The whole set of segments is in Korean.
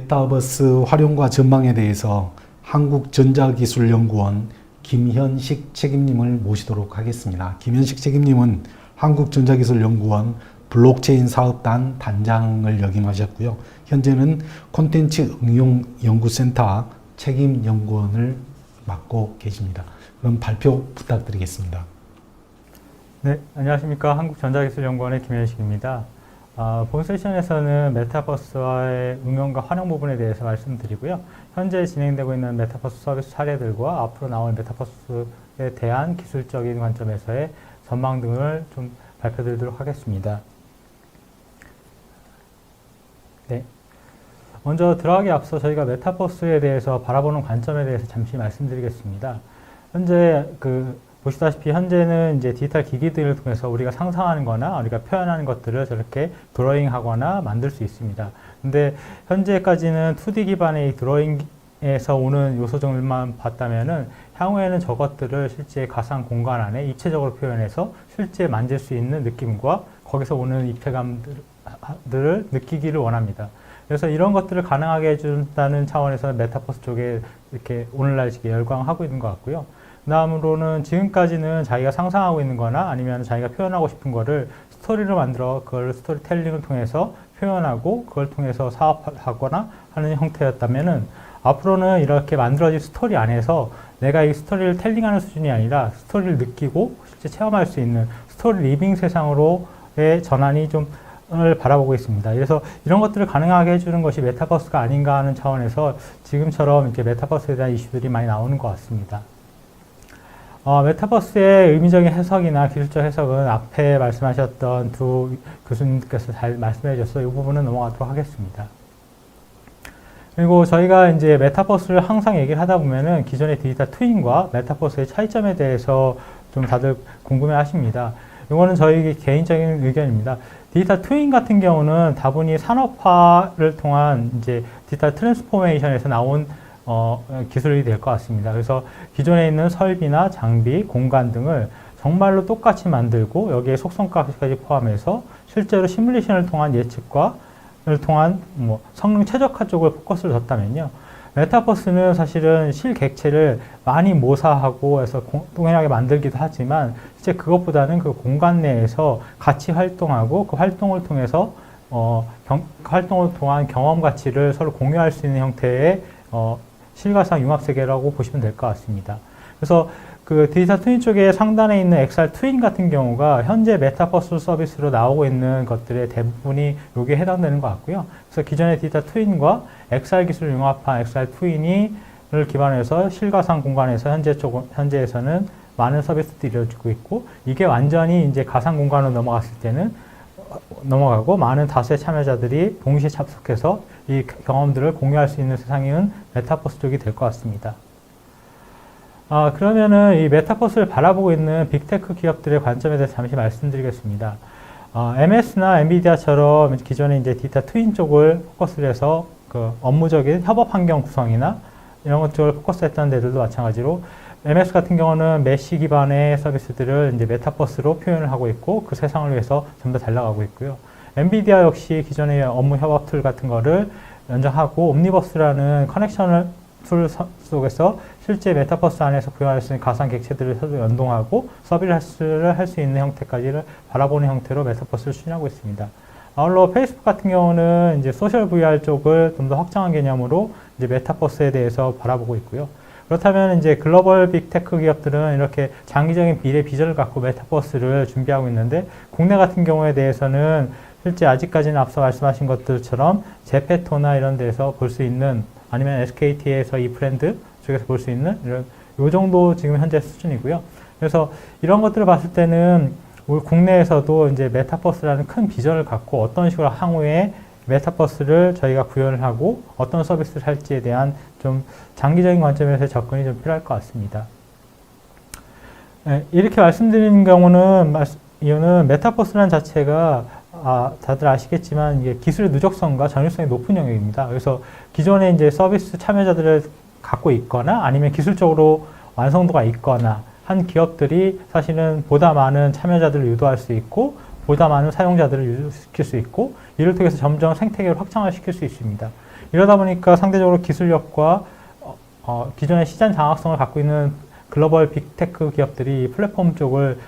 메타버스 활용과 전망에 대해서 한국전자기술연구원 김현식 책임님을 모시도록 하겠습니다. 김현식 책임님은 한국전자기술연구원 블록체인 사업단 단장을 역임하셨고요. 현재는 콘텐츠 응용연구센터 책임연구원을 맡고 계십니다. 그럼 발표 부탁드리겠습니다. 네, 안녕하십니까. 한국전자기술연구원의 김현식입니다. 본 세션에서는 메타버스와의 응용과 활용 부분에 대해서 말씀드리고요. 현재 진행되고 있는 메타버스 서비스 사례들과 앞으로 나올 메타버스에 대한 기술적인 관점에서의 전망 등을 좀 발표드리도록 하겠습니다. 네. 먼저 들어가기 앞서 저희가 메타버스에 대해서 바라보는 관점에 대해서 잠시 말씀드리겠습니다. 현재 보시다시피 현재는 이제 디지털 기기들을 통해서 우리가 상상하는 거나 우리가 표현하는 것들을 저렇게 드로잉 하거나 만들 수 있습니다. 근데 현재까지는 2D 기반의 드로잉에서 오는 요소들만 봤다면은 향후에는 저것들을 실제 가상 공간 안에 입체적으로 표현해서 실제 만질 수 있는 느낌과 거기서 오는 입체감들을 느끼기를 원합니다. 그래서 이런 것들을 가능하게 해준다는 차원에서 메타버스 쪽에 이렇게 오늘날 열광하고 있는 것 같고요. 그 다음으로는 지금까지는 자기가 상상하고 있는 거나 아니면 자기가 표현하고 싶은 거를 스토리를 만들어 그걸 스토리텔링을 통해서 표현하고 그걸 통해서 사업하거나 하는 형태였다면은 앞으로는 이렇게 만들어진 스토리 안에서 내가 이 스토리를 텔링하는 수준이 아니라 스토리를 느끼고 실제 체험할 수 있는 스토리 리빙 세상으로의 전환이 좀 을 바라보고 있습니다. 그래서 이런 것들을 가능하게 해주는 것이 메타버스가 아닌가 하는 차원에서 지금처럼 이렇게 메타버스에 대한 이슈들이 많이 나오는 것 같습니다. 메타버스의 의미적인 해석이나 기술적 해석은 앞에 말씀하셨던 두 교수님께서 잘 말씀해 주셔서 이 부분은 넘어가도록 하겠습니다. 그리고 저희가 이제 메타버스를 항상 얘기를 하다 보면은 기존의 디지털 트윈과 메타버스의 차이점에 대해서 좀 다들 궁금해 하십니다. 이거는 저희 개인적인 의견입니다. 디지털 트윈 같은 경우는 다분히 산업화를 통한 이제 디지털 트랜스포메이션에서 나온 기술이 될 것 같습니다. 그래서 기존에 있는 설비나 장비, 공간 등을 정말로 똑같이 만들고 여기에 속성값까지 포함해서 실제로 시뮬레이션을 통한 예측과를 통한 성능 최적화 쪽을 포커스를 뒀다면요. 메타버스는 사실은 실객체를 많이 모사하고 해서 동일하게 만들기도 하지만 실제 그것보다는 그 공간 내에서 같이 활동하고 그 활동을 통해서 활동을 통한 경험 가치를 서로 공유할 수 있는 형태의 실가상 융합 세계라고 보시면 될 것 같습니다. 그래서 그 디지털 트윈 쪽에 상단에 있는 XR 트윈 같은 경우가 현재 메타버스 서비스로 나오고 있는 것들의 대부분이 여기에 해당되는 것 같고요. 그래서 기존의 디지털 트윈과 XR 기술을 융합한 XR 트윈을 기반해서 실가상 공간에서 현재에서는 많은 서비스들이 이루어지고 있고 이게 완전히 이제 가상 공간으로 넘어갔을 때는 넘어가고 많은 다수의 참여자들이 동시에 참석해서 이 경험들을 공유할 수 있는 세상은 메타버스 쪽이 될 것 같습니다. 그러면은 이 메타버스를 바라보고 있는 빅테크 기업들의 관점에 대해서 잠시 말씀드리겠습니다. MS나 엔비디아처럼 기존에 이제 디지털 트윈 쪽을 포커스를 해서 그 업무적인 협업 환경 구성이나 이런 것 쪽을 포커스했던 데들도 마찬가지로 MS 같은 경우는 메시 기반의 서비스들을 이제 메타버스로 표현을 하고 있고 그 세상을 위해서 전부 다 달려가고 있고요. 엔비디아 역시 기존의 업무 협업 툴 같은 거를 연장하고 옴니버스라는 커넥션을 툴 속에서 실제 메타버스 안에서 구현할 수 있는 가상 객체들을 서로 연동하고 서비스를 할 수 있는 형태까지를 바라보는 형태로 메타버스를 추진하고 있습니다. 아울러 페이스북 같은 경우는 이제 소셜 VR 쪽을 좀 더 확장한 개념으로 이제 메타버스에 대해서 바라보고 있고요. 그렇다면 이제 글로벌 빅테크 기업들은 이렇게 장기적인 미래 비전을 갖고 메타버스를 준비하고 있는데 국내 같은 경우에 대해서는 실제 아직까지는 앞서 말씀하신 것들처럼 제페토나 이런 데서 볼 수 있는 아니면 SKT에서 이 브랜드 쪽에서 볼 수 있는 이런 요 정도 지금 현재 수준이고요. 그래서 이런 것들을 봤을 때는 우리 국내에서도 이제 메타버스라는 큰 비전을 갖고 어떤 식으로 향후에 메타버스를 저희가 구현을 하고 어떤 서비스를 할지에 대한 좀 장기적인 관점에서 접근이 좀 필요할 것 같습니다. 이렇게 말씀드리는 경우는 이유는 메타버스라는 자체가 다들 아시겠지만 이게 기술의 누적성과 전율성이 높은 영역입니다. 그래서 기존에 이제 서비스 참여자들을 갖고 있거나 아니면 기술적으로 완성도가 있거나 한 기업들이 사실은 보다 많은 참여자들을 유도할 수 있고 보다 많은 사용자들을 유도시킬 수 있고 이를 통해서 점점 생태계를 확장을 시킬 수 있습니다. 이러다 보니까 상대적으로 기술력과 기존의 시장 장악성을 갖고 있는 글로벌 빅테크 기업들이 플랫폼 쪽을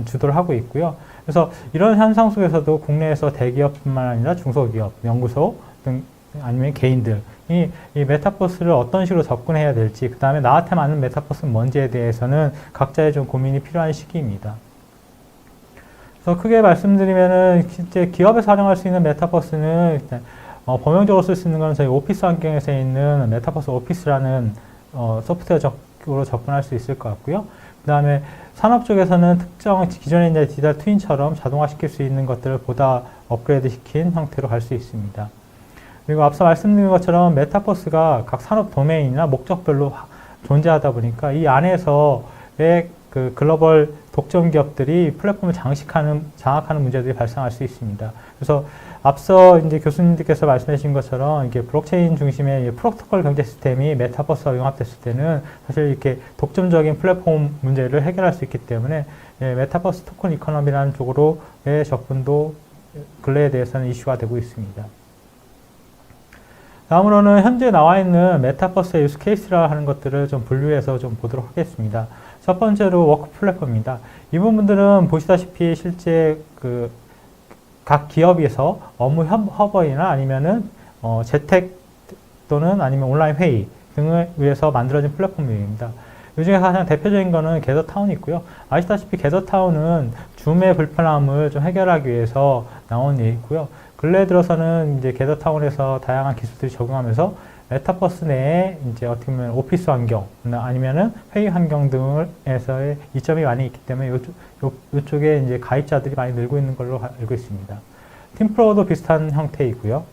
주도를 하고 있고요. 그래서 이런 현상 속에서도 국내에서 대기업뿐만 아니라 중소기업, 연구소 등 아니면 개인들이 이 메타버스를 어떤 식으로 접근해야 될지, 그 다음에 나한테 맞는 메타버스는 뭔지에 대해서는 각자의 좀 고민이 필요한 시기입니다. 그래서 크게 말씀드리면은 실제 기업에서 활용할 수 있는 메타버스는 범용적으로 쓸 수 있는 건 저희 오피스 환경에서 있는 메타버스 오피스라는 소프트웨어로 접근할 수 있을 것 같고요. 그 다음에 산업 쪽에서는 특정 기존의 이제 디지털 트윈처럼 자동화시킬 수 있는 것들을 보다 업그레이드 시킨 형태로 갈 수 있습니다. 그리고 앞서 말씀드린 것처럼 메타버스가 각 산업 도메인이나 목적별로 존재하다 보니까 이 안에서의 그 글로벌 독점 기업들이 플랫폼을 장악하는 문제들이 발생할 수 있습니다. 그래서 앞서 이제 교수님들께서 말씀해 주신 것처럼 이게 블록체인 중심의 프로토콜 경제 시스템이 메타버스와 융합됐을 때는 사실 이렇게 독점적인 플랫폼 문제를 해결할 수 있기 때문에 메타버스 토큰 이코노미라는 쪽으로의 접근도 근래에 대해서는 이슈가 되고 있습니다. 다음으로는 현재 나와 있는 메타버스의 유스 케이스라 하는 것들을 좀 분류해서 좀 보도록 하겠습니다. 첫 번째로 워크 플랫폼입니다. 이 부분들은 보시다시피 실제 각 기업에서 업무 협업이나 아니면은 재택 또는 아니면 온라인 회의 등을 위해서 만들어진 플랫폼입니다. 이 중에 가장 대표적인 거는 게더타운이 있고요. 아시다시피 게더타운은 줌의 불편함을 좀 해결하기 위해서 나온 예이고요. 근래 들어서는 이제 게더타운에서 다양한 기술들이 적용하면서 메타버스 내에 이제 어떻게 보면 오피스 환경 아니면은 회의 환경 등에서의 이점이 많이 있기 때문에 이쪽에 이제 가입자들이 많이 늘고 있는 걸로 알고 있습니다. 팀프로도 비슷한 형태이고요.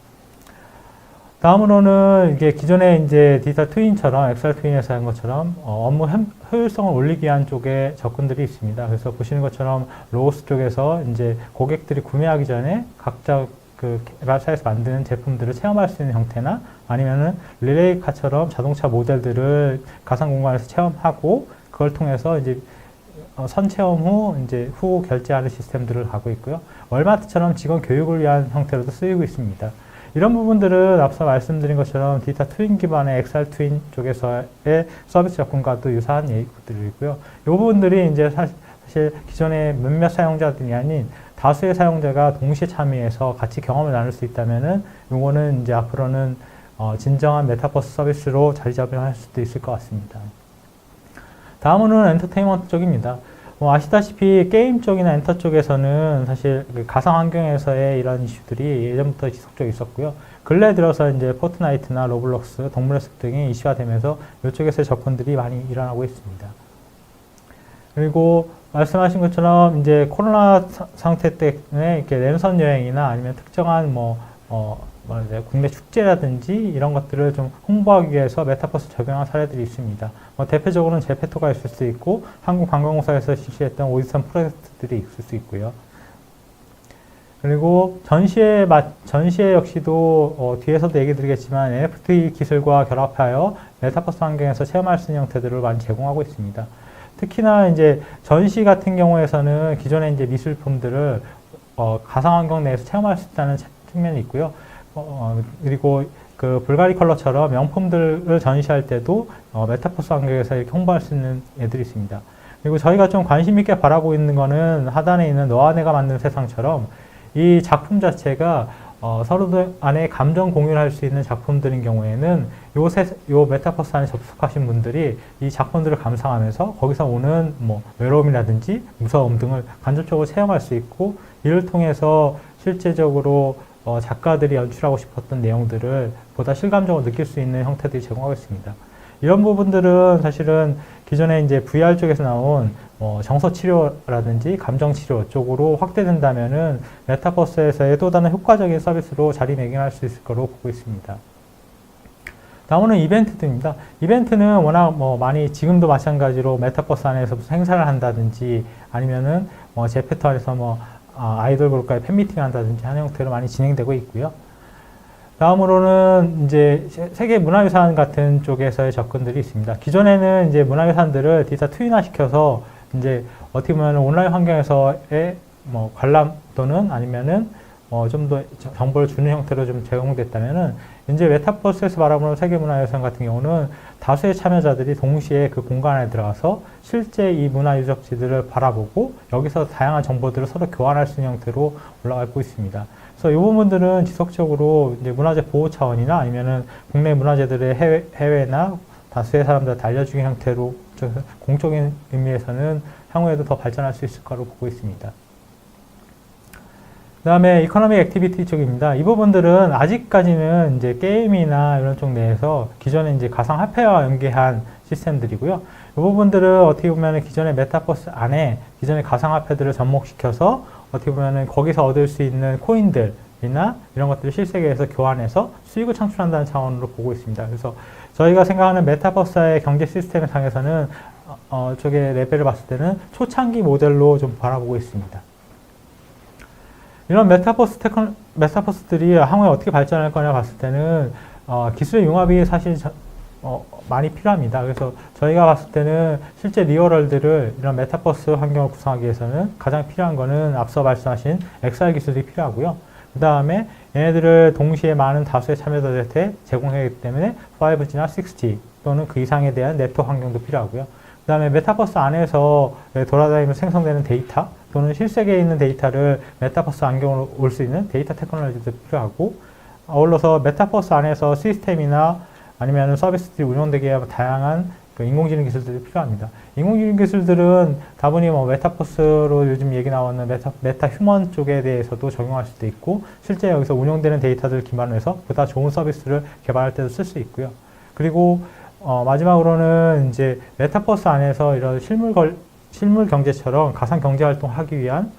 다음으로는 이게 기존의 이제 디지털 트윈처럼 엑셀 트윈에서 한 것처럼 업무 효율성을 올리기 위한 쪽에 접근들이 있습니다. 그래서 보시는 것처럼 로고스 쪽에서 이제 고객들이 구매하기 전에 각자 그 개발사에서 만드는 제품들을 체험할 수 있는 형태나 아니면은 릴레이카처럼 자동차 모델들을 가상 공간에서 체험하고 그걸 통해서 이제 선체험 후 이제 후 결제하는 시스템들을 가고 있고요. 월마트처럼 직원 교육을 위한 형태로도 쓰이고 있습니다. 이런 부분들은 앞서 말씀드린 것처럼 디지털 트윈 기반의 엑셀 트윈 쪽에서의 서비스 접근과도 유사한 예이들이고요. 이 부분들이 이제 사실 기존의 몇몇 사용자들이 아닌 다수의 사용자가 동시에 참여해서 같이 경험을 나눌 수 있다면은 이거는 이제 앞으로는 진정한 메타버스 서비스로 자리 잡을 수도 있을 것 같습니다. 다음으로는 엔터테인먼트 쪽입니다. 아시다시피 게임 쪽이나 엔터 쪽에서는 사실 가상 환경에서의 이런 이슈들이 예전부터 지속적으로 있었고요. 근래 들어서 이제 포트나이트나 로블록스, 동물의 숲 등이 이슈화되면서 이쪽에서의 접근들이 많이 일어나고 있습니다. 그리고 말씀하신 것처럼 이제 코로나 상태 때문에 이렇게 랜선 여행이나 아니면 특정한 국내 축제라든지 이런 것들을 좀 홍보하기 위해서 메타버스 적용한 사례들이 있습니다. 대표적으로는 제페토가 있을 수 있고 한국관광공사에서 실시했던 오디션 프로젝트들이 있을 수 있고요. 그리고 전시회 역시도 뒤에서도 얘기 드리겠지만 NFT 기술과 결합하여 메타버스 환경에서 체험할 수 있는 형태들을 많이 제공하고 있습니다. 특히나 이제 전시 같은 경우에서는 기존의 이제 미술품들을 가상 환경 내에서 체험할 수 있다는 측면이 있고요. 그리고 그 불가리 컬러처럼 명품들을 전시할 때도 메타버스 환경에서 이렇게 홍보할 수 있는 애들이 있습니다. 그리고 저희가 좀 관심 있게 바라고 있는 거는 하단에 있는 너와 내가 만든 세상처럼 이 작품 자체가 서로 안에 감정 공유를 할 수 있는 작품들인 경우에는 요 메타버스 안에 접속하신 분들이 이 작품들을 감상하면서 거기서 오는 외로움이라든지 무서움 등을 간접적으로 체험할 수 있고 이를 통해서 실제적으로 작가들이 연출하고 싶었던 내용들을 보다 실감적으로 느낄 수 있는 형태들이 제공하고 있습니다. 이런 부분들은 사실은 기존에 이제 VR 쪽에서 나온 정서 치료라든지 감정 치료 쪽으로 확대된다면은 메타버스에서의 또 다른 효과적인 서비스로 자리매김할 수 있을 거로 보고 있습니다. 다음은 이벤트들입니다. 이벤트는 워낙 많이 지금도 마찬가지로 메타버스 안에서 무슨 행사를 한다든지 아니면은 제페토 안에서 아이돌 그룹과의 팬미팅을 한다든지 하는 형태로 많이 진행되고 있고요. 다음으로는 이제 세계 문화유산 같은 쪽에서의 접근들이 있습니다. 기존에는 이제 문화유산들을 디지털 트윈화 시켜서 이제 어떻게 보면 온라인 환경에서의 관람 또는 아니면은 좀 더 정보를 주는 형태로 좀 제공됐다면은 이제 메타버스에서 바라보는 세계문화유산 같은 경우는 다수의 참여자들이 동시에 그 공간 안에 들어가서 실제 이 문화 유적지들을 바라보고 여기서 다양한 정보들을 서로 교환할 수 있는 형태로 올라가고 있습니다. 그래서 이 부분들은 지속적으로 이제 문화재 보호 차원이나 아니면은 국내 문화재들의 해외나 다수의 사람들한테 알려주기 형태로 공적인 의미에서는 향후에도 더 발전할 수 있을 거라고 보고 있습니다. 그 다음에 이코노믹 액티비티 쪽입니다. 이 부분들은 아직까지는 이제 게임이나 이런 쪽 내에서 기존의 이제 가상화폐와 연계한 시스템들이고요. 이 부분들은 어떻게 보면 기존의 메타버스 안에 기존의 가상화폐들을 접목시켜서 어떻게 보면 거기서 얻을 수 있는 코인들이나 이런 것들을 실세계에서 교환해서 수익을 창출한다는 차원으로 보고 있습니다. 그래서 저희가 생각하는 메타버스의 경제 시스템 상에서는 쪽의 레벨을 봤을 때는 초창기 모델로 좀 바라보고 있습니다. 이런 메타버스들이 향후에 어떻게 발전할 거냐 봤을 때는 기술의 융합이 사실 많이 필요합니다. 그래서 저희가 봤을 때는 실제 리얼월드를 이런 메타버스 환경을 구성하기 위해서는 가장 필요한 거는 앞서 말씀하신 XR 기술이 필요하고요. 그 다음에 얘네들을 동시에 많은 다수의 참여자들한테 제공하기 때문에 5G나 6G 또는 그 이상에 대한 네트워크 환경도 필요하고요. 그 다음에 메타버스 안에서 돌아다니면서 생성되는 데이터 또는 실세계에 있는 데이터를 메타버스 안경으로 올 수 있는 데이터 테크놀로지도 필요하고, 아울러서 메타버스 안에서 시스템이나 아니면 서비스들이 운영되기 위한 다양한 인공지능 기술들이 필요합니다. 인공지능 기술들은 다분히 메타버스로 요즘 얘기 나오는 메타 휴먼 쪽에 대해서도 적용할 수도 있고, 실제 여기서 운영되는 데이터들 기반으로 해서 보다 좋은 서비스를 개발할 때도 쓸 수 있고요. 그리고 마지막으로는 이제 메타버스 안에서 이런 실물 경제처럼 가상 경제 활동을 하기 위한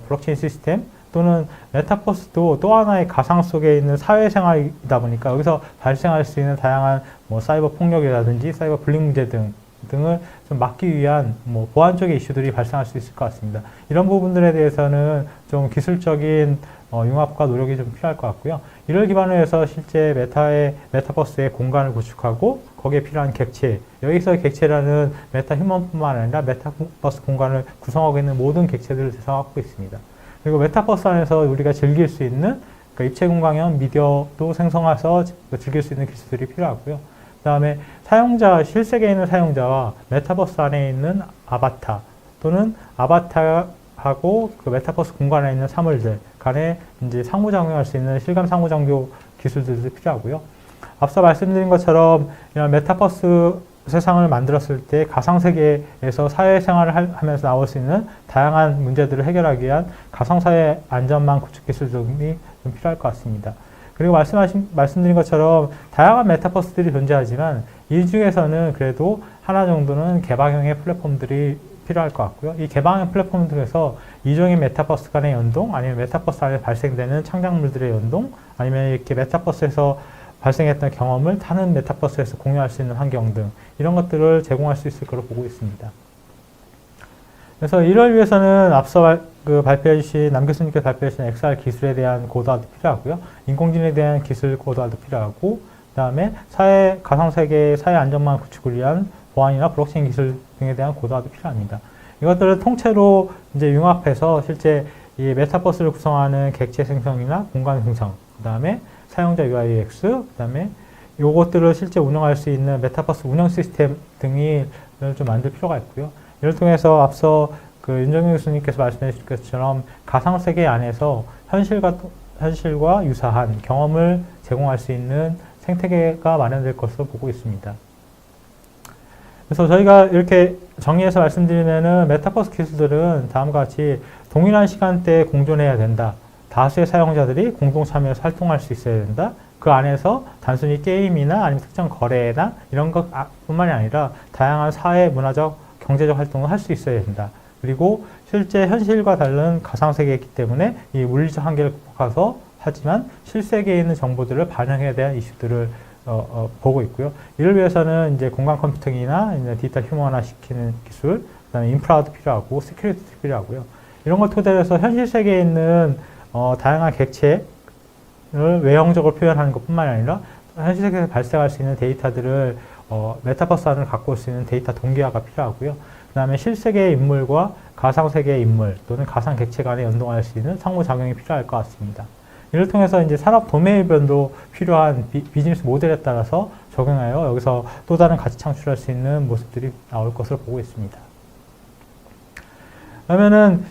블록체인 시스템 또는 메타버스도 또 하나의 가상 속에 있는 사회생활이다 보니까 여기서 발생할 수 있는 다양한 사이버 폭력이라든지 사이버 불링 문제 등을 좀 막기 위한 보안 쪽의 이슈들이 발생할 수 있을 것 같습니다. 이런 부분들에 대해서는 좀 기술적인 융합과 노력이 좀 필요할 것 같고요. 이를 기반으로 해서 실제 메타버스의 공간을 구축하고 거기에 필요한 객체, 여기서의 객체라는 메타 휴먼뿐만 아니라 메타버스 공간을 구성하고 있는 모든 객체들을 대상하고 있습니다. 그리고 메타버스 안에서 우리가 즐길 수 있는 입체 공간형 미디어도 생성해서 즐길 수 있는 기술들이 필요하고요. 그 다음에 실세계에 있는 사용자와 메타버스 안에 있는 아바타 또는 아바타하고 그 메타버스 공간 안에 있는 사물들 간에 이제 상호작용할 수 있는 실감 상호작용 기술들도 필요하고요. 앞서 말씀드린 것처럼 이런 메타버스 세상을 만들었을 때 가상세계에서 사회생활을 하면서 나올 수 있는 다양한 문제들을 해결하기 위한 가상사회 안전망 구축 기술 등이 좀 필요할 것 같습니다. 그리고 말씀드린 것처럼 다양한 메타버스들이 존재하지만 이 중에서는 그래도 하나 정도는 개방형의 플랫폼들이 필요할 것 같고요. 이 개방형 플랫폼 등에서 이종의 메타버스 간의 연동, 아니면 메타버스 안에 발생되는 창작물들의 연동, 아니면 이렇게 메타버스에서 발생했던 경험을 타는 메타버스에서 공유할 수 있는 환경 등 이런 것들을 제공할 수 있을 거로 보고 있습니다. 그래서 이를 위해서는 앞서 발표해 주신 남 교수님께서 발표해 주신 XR 기술에 대한 고도화도 필요하고요. 인공지능에 대한 기술 고도화도 필요하고, 그 다음에 가상세계의 사회 안전망 구축을 위한 보안이나 블록체인 기술 등에 대한 고도화도 필요합니다. 이것들을 통째로 이제 융합해서 실제 이 메타버스를 구성하는 객체 생성이나 공간 생성, 그 다음에 사용자 UI UX, 그 다음에 요것들을 실제 운영할 수 있는 메타버스 운영 시스템 등이 좀 만들 필요가 있고요. 이를 통해서 앞서 윤정현 교수님께서 말씀해 주신 것처럼 가상세계 안에서 현실과 유사한 경험을 제공할 수 있는 생태계가 마련될 것으로 보고 있습니다. 그래서 저희가 이렇게 정리해서 말씀드리면은 메타버스 기술들은 다음과 같이 동일한 시간대에 공존해야 된다. 다수의 사용자들이 공동 참여해서 활동할 수 있어야 된다. 그 안에서 단순히 게임이나 아니면 특정 거래나 이런 것뿐만이 아니라 다양한 사회, 문화적, 경제적 활동을 할 수 있어야 된다. 그리고 실제 현실과 다른 가상세계이기 때문에 이 물리적 한계를 극복해서 하지만 실세계에 있는 정보들을 반영해야 되는 이슈들을 보고 있고요. 이를 위해서는 이제 공간 컴퓨팅이나 디지털 휴머화 시키는 기술, 그다음에 인프라도 필요하고 시큐리티도 필요하고요. 이런 걸 토대로 해서 현실 세계에 있는 다양한 객체를 외형적으로 표현하는 것뿐만 아니라 현실 세계에서 발생할 수 있는 데이터들을 메타버스 안을 갖고 올 수 있는 데이터 동기화가 필요하고요. 그 다음에 실세계의 인물과 가상세계의 인물 또는 가상 객체 간에 연동할 수 있는 상호작용이 필요할 것 같습니다. 이를 통해서 이제 산업 도매변도 필요한 비즈니스 모델에 따라서 적용하여 여기서 또 다른 가치 창출할 수 있는 모습들이 나올 것으로 보고 있습니다. 그러면은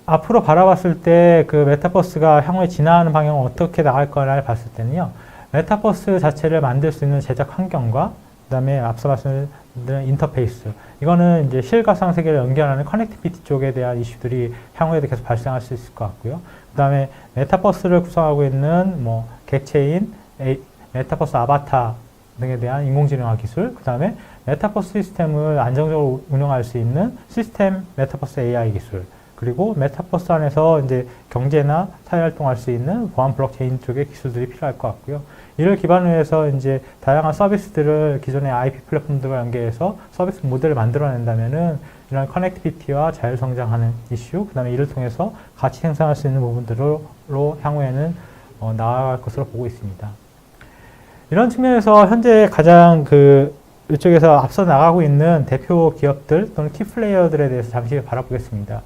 앞으로 바라봤을 때 그 메타버스가 향후에 진화하는 방향은 어떻게 나갈 거를 봤을 때는요. 메타버스 자체를 만들 수 있는 제작 환경과 그다음에 앞서 말씀드린 인터페이스, 이거는 이제 실가상 세계를 연결하는 커넥티비티 쪽에 대한 이슈들이 향후에도 계속 발생할 수 있을 것 같고요. 그다음에 메타버스를 구성하고 있는 뭐 객체인, 메타버스 아바타 등에 대한 인공지능화 기술, 그다음에 메타버스 시스템을 안정적으로 운영할 수 있는 시스템 메타버스 AI 기술, 그리고 메타버스 안에서 이제 경제나 사회 활동할 수 있는 보안 블록체인 쪽의 기술들이 필요할 것 같고요. 이를 기반으로 해서 이제 다양한 서비스들을 기존의 IP 플랫폼들과 연계해서 서비스 모델을 만들어낸다면은 이런 커넥티비티와 자율 성장하는 이슈, 그다음에 이를 통해서 가치 생산할 수 있는 부분들로 향후에는 나아갈 것으로 보고 있습니다. 이런 측면에서 현재 가장 이쪽에서 앞서 나가고 있는 대표 기업들 또는 키 플레이어들에 대해서 잠시 바라보겠습니다.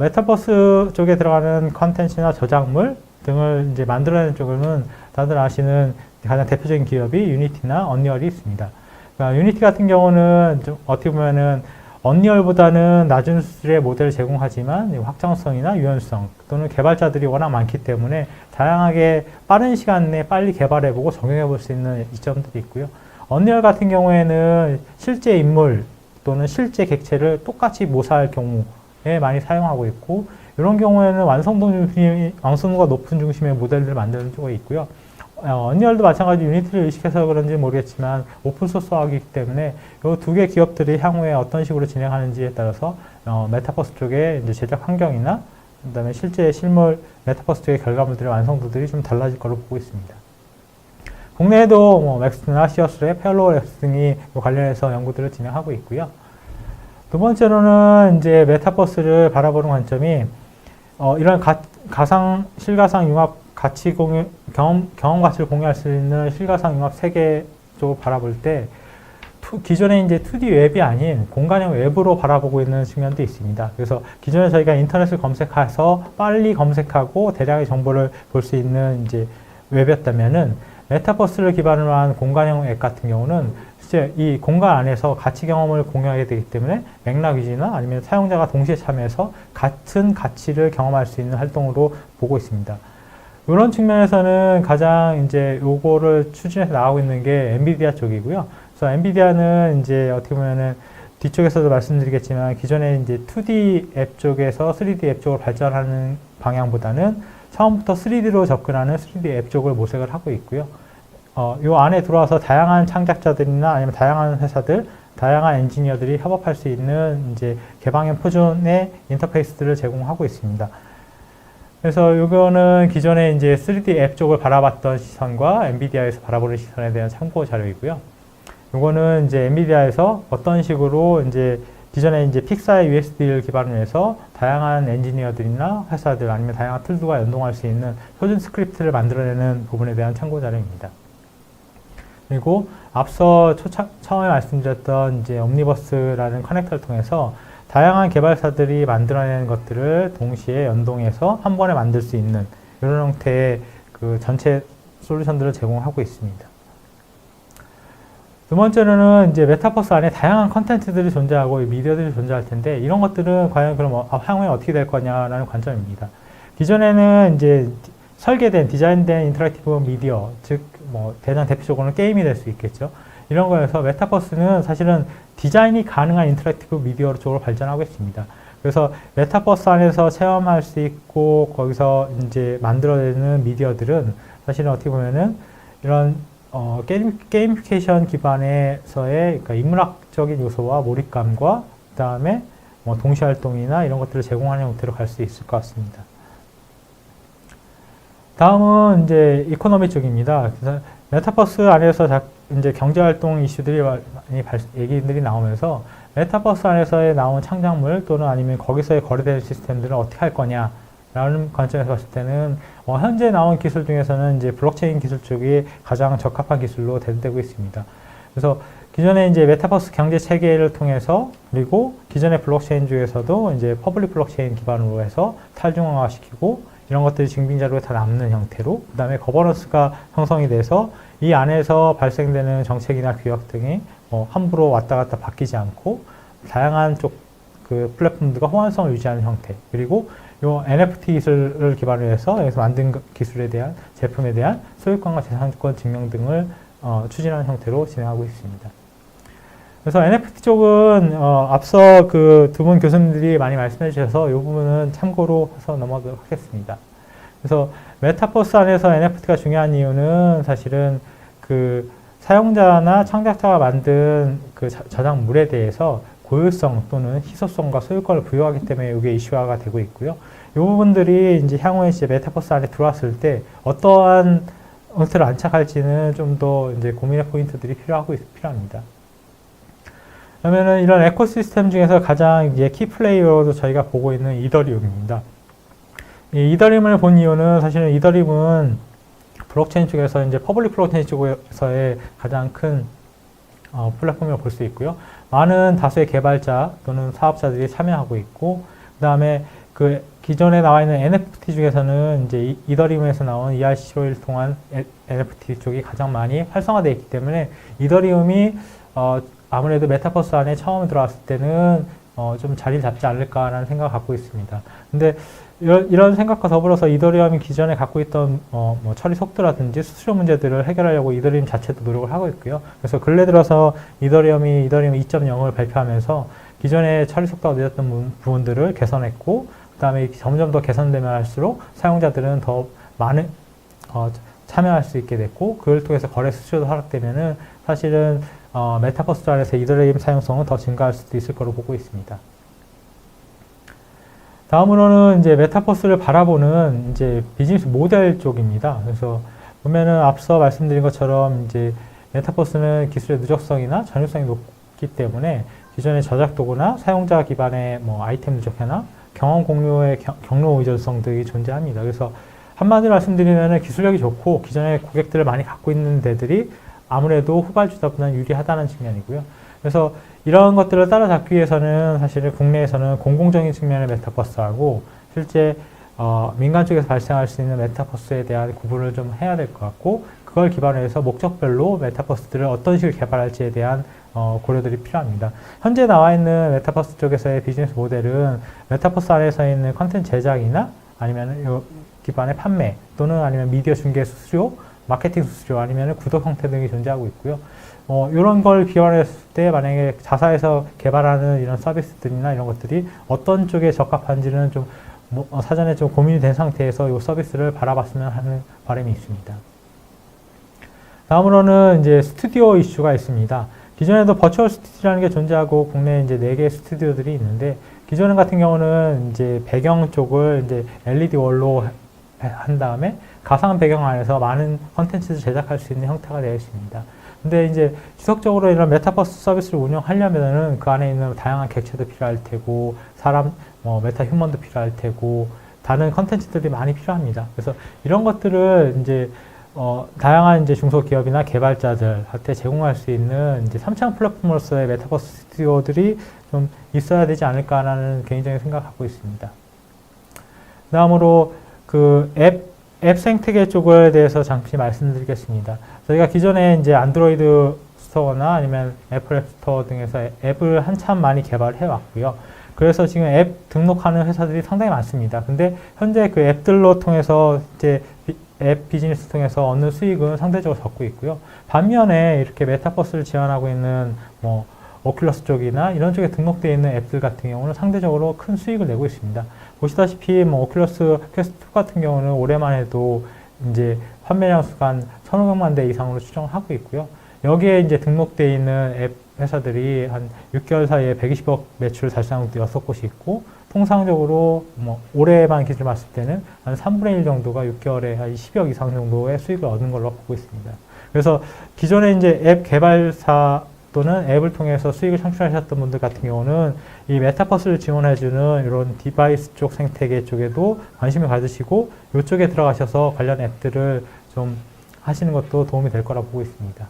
메타버스 쪽에 들어가는 컨텐츠나 저작물 등을 이제 만들어내는 쪽으로는 다들 아시는 가장 대표적인 기업이 유니티나 언리얼이 있습니다. 그러니까 유니티 같은 경우는 좀 어떻게 보면은 언리얼보다는 낮은 수준의 모델을 제공하지만 확장성이나 유연성 또는 개발자들이 워낙 많기 때문에 다양하게 빠른 시간 내에 빨리 개발해보고 적용해볼 수 있는 이점들이 있고요. 언리얼 같은 경우에는 실제 인물 또는 실제 객체를 똑같이 모사할 경우에 많이 사용하고 있고, 이런 경우에는 완성도가 높은 중심의 모델들을 만드는 쪽에 있고요. 언리얼도 마찬가지 유니티를 의식해서 그런지 모르겠지만 오픈소스화이기 때문에 이 두 개 기업들이 향후에 어떤 식으로 진행하는지에 따라서 메타버스 쪽의 이제 제작 환경이나 그다음에 실제 실물 메타버스 쪽의 결과물들의 완성도들이 좀 달라질 거로 보고 있습니다. 국내에도 뭐 맥스나 시어스의 페어로랩스 등이 관련해서 연구들을 진행하고 있고요. 두 번째로는 이제 메타버스를 바라보는 관점이 이런 가상 실가상 융합 가치 공유, 경험 가치를 공유할 수 있는 실가상 융합 세계 쪽을 바라볼 때 기존에 이제 2D 웹이 아닌 공간형 웹으로 바라보고 있는 측면도 있습니다. 그래서 기존에 저희가 인터넷을 검색해서 빨리 검색하고 대량의 정보를 볼 수 있는 이제 웹이었다면은 메타버스를 기반으로 한 공간형 앱 같은 경우는 실제 이 공간 안에서 가치 경험을 공유하게 되기 때문에 맥락 위주나 아니면 사용자가 동시에 참여해서 같은 가치를 경험할 수 있는 활동으로 보고 있습니다. 이런 측면에서는 가장 이제 요거를 추진해서 나가고 있는 게 엔비디아 쪽이고요. 그래서 엔비디아는 이제 어떻게 보면은 뒤쪽에서도 말씀드리겠지만 기존에 이제 2D 앱 쪽에서 3D 앱 쪽으로 발전하는 방향보다는 처음부터 3D로 접근하는 3D 앱 쪽을 모색을 하고 있고요. 요 안에 들어와서 다양한 창작자들이나 아니면 다양한 회사들, 다양한 엔지니어들이 협업할 수 있는 이제 개방형 표준의 인터페이스들을 제공하고 있습니다. 그래서 이거는 기존에 이제 3D 앱 쪽을 바라봤던 시선과 엔비디아에서 바라보는 시선에 대한 참고 자료이고요. 이거는 이제 엔비디아에서 어떤 식으로 이제 기존에 이제 픽사의 USD를 기반으로 해서 다양한 엔지니어들이나 회사들 아니면 다양한 툴들과 연동할 수 있는 표준 스크립트를 만들어내는 부분에 대한 참고 자료입니다. 그리고 앞서 처음에 말씀드렸던 이제 옴니버스라는 커넥터를 통해서 다양한 개발사들이 만들어내는 것들을 동시에 연동해서 한 번에 만들 수 있는 이런 형태의 그 전체 솔루션들을 제공하고 있습니다. 두 번째로는 이제 메타버스 안에 다양한 컨텐츠들이 존재하고 미디어들이 존재할 텐데 이런 것들은 과연 그럼 향후에 어떻게 될 거냐라는 관점입니다. 기존에는 이제 설계된 디자인된 인터랙티브 미디어, 즉 뭐 대표적으로는 게임이 될 수 있겠죠. 이런 거에서 메타버스는 사실은 디자인이 가능한 인터랙티브 미디어 쪽으로 발전하고 있습니다. 그래서 메타버스 안에서 체험할 수 있고 거기서 이제 만들어내는 미디어들은 사실은 어떻게 보면은 이런 게이미피케이션 기반에서의 그러니까 인문학적인 요소와 몰입감과 그 다음에 뭐 동시활동이나 이런 것들을 제공하는 형태로 갈 수 있을 것 같습니다. 다음은 이제 이코노미 쪽입니다. 그래서 메타버스 안에서 이제 경제활동 이슈들이 많이 얘기들이 나오면서 메타버스 안에서의 나온 창작물 또는 아니면 거기서의 거래되는 시스템들은 어떻게 할 거냐라는 관점에서 봤을 때는 현재 나온 기술 중에서는 이제 블록체인 기술 쪽이 가장 적합한 기술로 대두되고 있습니다. 그래서 기존에 이제 메타버스 경제 체계를 통해서 그리고 기존의 블록체인 중에서도 이제 퍼블릭 블록체인 기반으로 해서 탈중앙화시키고 이런 것들이 증빙 자료가 다 남는 형태로, 그 다음에 거버넌스가 형성이 돼서 이 안에서 발생되는 정책이나 규약 등이 함부로 왔다 갔다 바뀌지 않고 다양한 그 플랫폼들과 호환성을 유지하는 형태, 그리고 요 NFT 기술을 기반으로 해서 여기서 만든 기술에 대한 제품에 대한 소유권과 재산권 증명 등을 추진하는 형태로 진행하고 있습니다. 그래서 NFT 쪽은 앞서 그 두 분 교수님들이 많이 말씀해 주셔서 이 부분은 참고로 해서 넘어가도록 하겠습니다. 그래서 메타버스 안에서 NFT가 중요한 이유는 사실은 그 사용자나 창작자가 만든 그 저작물에 대해서 고유성 또는 희소성과 소유권을 부여하기 때문에 이게 이슈화가 되고 있고요. 이 부분들이 이제 향후에 이제 메타버스 안에 들어왔을 때 어떠한 형태를 안착할지는 좀 더 이제 고민의 포인트들이 필요합니다. 그러면은 이런 에코시스템 중에서 가장 이제 키 플레이어로 저희가 보고 있는 이더리움입니다. 이 이더리움을 본 이유는 사실은 이더리움은 블록체인 쪽에서 이제 퍼블릭 블록체인 쪽에서의 가장 큰 플랫폼이라고 볼 수 있고요. 많은 다수의 개발자 또는 사업자들이 참여하고 있고, 그 다음에 그 기존에 나와 있는 NFT 중에서는 이제 이더리움에서 나온 ERC-20를 통한 NFT 쪽이 가장 많이 활성화되어 있기 때문에 이더리움이 아무래도 메타버스 안에 처음 들어왔을 때는 좀 자리를 잡지 않을까라는 생각을 갖고 있습니다. 근데 이런 생각과 더불어서 이더리움이 기존에 갖고 있던 뭐 처리 속도라든지 수수료 문제들을 해결하려고 이더리움 자체도 노력을 하고 있고요. 그래서 근래 들어서 이더리움이 이더리움 2.0을 발표하면서 기존의 처리 속도가 늦었던 부분들을 개선했고, 그 다음에 점점 더 개선되면 할수록 사용자들은 더 많은 참여할 수 있게 됐고, 그걸 통해서 거래 수수료도 하락되면은 사실은 메타버스 안에서 이더리움 사용성은 더 증가할 수도 있을 거로 보고 있습니다. 다음으로는 이제 메타버스를 바라보는 이제 비즈니스 모델 쪽입니다. 그래서 보면은 앞서 말씀드린 것처럼 이제 메타버스는 기술의 누적성이나 전유성이 높기 때문에 기존의 저작 도구나 사용자 기반의 뭐 아이템 누적회나 경험 공유의 경로 의존성 등이 존재합니다. 그래서 한마디로 말씀드리면은 기술력이 좋고 기존의 고객들을 많이 갖고 있는 데들이 아무래도 후발주자보다는 유리하다는 측면이고요. 그래서 이런 것들을 따라잡기 위해서는 사실은 국내에서는 공공적인 측면의 메타버스하고 실제 민간 쪽에서 발생할 수 있는 메타버스에 대한 구분을 좀 해야 될 것 같고, 그걸 기반으로 해서 목적별로 메타버스들을 어떤 식으로 개발할지에 대한 고려들이 필요합니다. 현재 나와 있는 메타버스 쪽에서의 비즈니스 모델은 메타버스 안에서 있는 컨텐츠 제작이나 아니면 기반의 판매 또는 아니면 미디어 중개 수수료, 마케팅 수수료 아니면 구독 형태 등이 존재하고 있고요. 이런 걸 기원했을 때 만약에 자사에서 개발하는 이런 서비스들이나 이런 것들이 어떤 쪽에 적합한지는 좀 사전에 좀 고민이 된 상태에서 이 서비스를 바라봤으면 하는 바람이 있습니다. 다음으로는 이제 스튜디오 이슈가 있습니다. 기존에도 버추얼 스튜디오라는 게 존재하고 국내에 이제 4개의 스튜디오들이 있는데, 기존 같은 경우는 이제 배경 쪽을 이제 LED 월로 한 다음에 가상 배경 안에서 많은 컨텐츠를 제작할 수 있는 형태가 되어 있습니다. 근데 이제 지속적으로 이런 메타버스 서비스를 운영하려면은 그 안에 있는 다양한 객체도 필요할 테고, 메타 휴먼도 필요할 테고, 다른 컨텐츠들이 많이 필요합니다. 그래서 이런 것들을 이제 다양한 이제 중소기업이나 개발자들한테 제공할 수 있는 이제 3차원 플랫폼으로서의 메타버스 스튜디오들이 좀 있어야 되지 않을까라는 개인적인 생각을 갖고 있습니다. 다음으로 그 앱 생태계 쪽에 대해서 잠시 말씀드리겠습니다. 저희가 기존에 이제 안드로이드 스토어나 아니면 애플 앱 스토어 등에서 앱을 한참 많이 개발해 왔고요. 그래서 지금 앱 등록하는 회사들이 상당히 많습니다. 근데 현재 그 앱들로 통해서 이제 앱 비즈니스 통해서 얻는 수익은 상대적으로 적고 있고요. 반면에 이렇게 메타버스를 지원하고 있는 뭐 오큘러스 쪽이나 이런 쪽에 등록되어 있는 앱들 같은 경우는 상대적으로 큰 수익을 내고 있습니다. 보시다시피 뭐 오큘러스 퀘스트 2 같은 경우는 올해만 해도 이제 판매량 수가 한 1,500만 대 이상으로 추정을 하고 있고요. 여기에 이제 등록되어 있는 앱 회사들이 한 6개월 사이에 120억 매출 달성한 것도 6곳이 있고, 통상적으로 뭐 올해만 기준으로 봤을 때는 한 3분의 1 정도가 6개월에 한 10억 이상 정도의 수익을 얻는 걸로 보고 있습니다. 그래서 기존에 이제 앱 개발사 또는 앱을 통해서 수익을 창출하셨던 분들 같은 경우는 이 메타버스를 지원해주는 이런 디바이스 쪽 생태계 쪽에도 관심을 가지시고 이쪽에 들어가셔서 관련 앱들을 좀 하시는 것도 도움이 될 거라 보고 있습니다.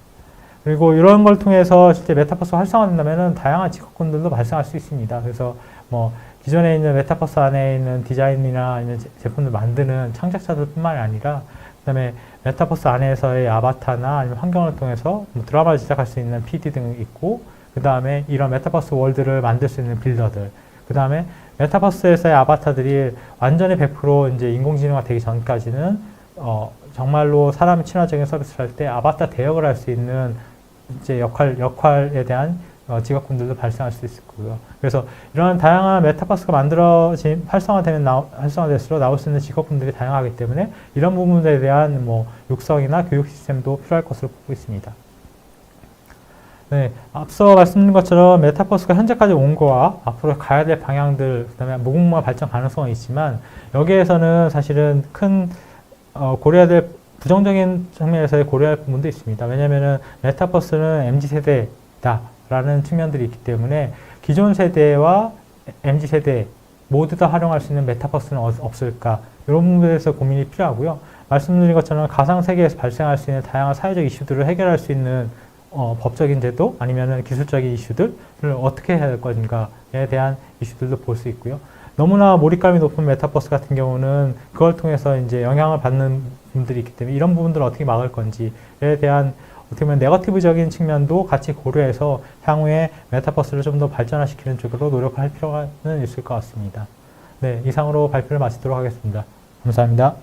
그리고 이런 걸 통해서 실제 메타버스가 활성화된다면 다양한 직업군들도 발생할 수 있습니다. 그래서 뭐 기존에 있는 메타버스 안에 있는 디자인이나 아니면 제품들 만드는 창작자들 뿐만 아니라 그다음에 메타버스 안에서의 아바타나 아니면 환경을 통해서 뭐 드라마를 제작할 수 있는 PD 등 있고, 그 다음에 이런 메타버스 월드를 만들 수 있는 빌더들, 그 다음에 메타버스에서의 아바타들이 완전히 100% 이제 인공지능화 되기 전까지는 정말로 사람 친화적인 서비스를 할 때 아바타 대역을 할 수 있는 이제 역할에 대한 직업군들도 발생할 수 있을 거고요. 그래서 이런 다양한 메타버스가 활성화될수록 나올 수 있는 직업군들이 다양하기 때문에 이런 부분에 대한 뭐 육성이나 교육 시스템도 필요할 것으로 보고 있습니다. 네, 앞서 말씀드린 것처럼 메타버스가 현재까지 온 거와 앞으로 가야 될 방향들, 그다음에 무궁무진한 발전 가능성은 있지만 여기에서는 사실은 큰 고려해야 될 부정적인 측면에서의 고려할 부분도 있습니다. 왜냐하면은 메타버스는 MZ세대다라는 측면들이 있기 때문에 기존 세대와 MZ세대 모두 다 활용할 수 있는 메타버스는 없을까? 이런 부분에 대해서 고민이 필요하고요. 말씀드린 것처럼 가상세계에서 발생할 수 있는 다양한 사회적 이슈들을 해결할 수 있는 법적인 제도 아니면 기술적인 이슈들을 어떻게 해야 될 것인가에 대한 이슈들도 볼 수 있고요. 너무나 몰입감이 높은 메타버스 같은 경우는 그걸 통해서 이제 영향을 받는 분들이 있기 때문에 이런 부분들을 어떻게 막을 건지에 대한 어떻게 보면 네거티브적인 측면도 같이 고려해서 향후에 메타버스를 좀 더 발전화시키는 쪽으로 노력할 필요가 있을 것 같습니다. 네, 이상으로 발표를 마치도록 하겠습니다. 감사합니다.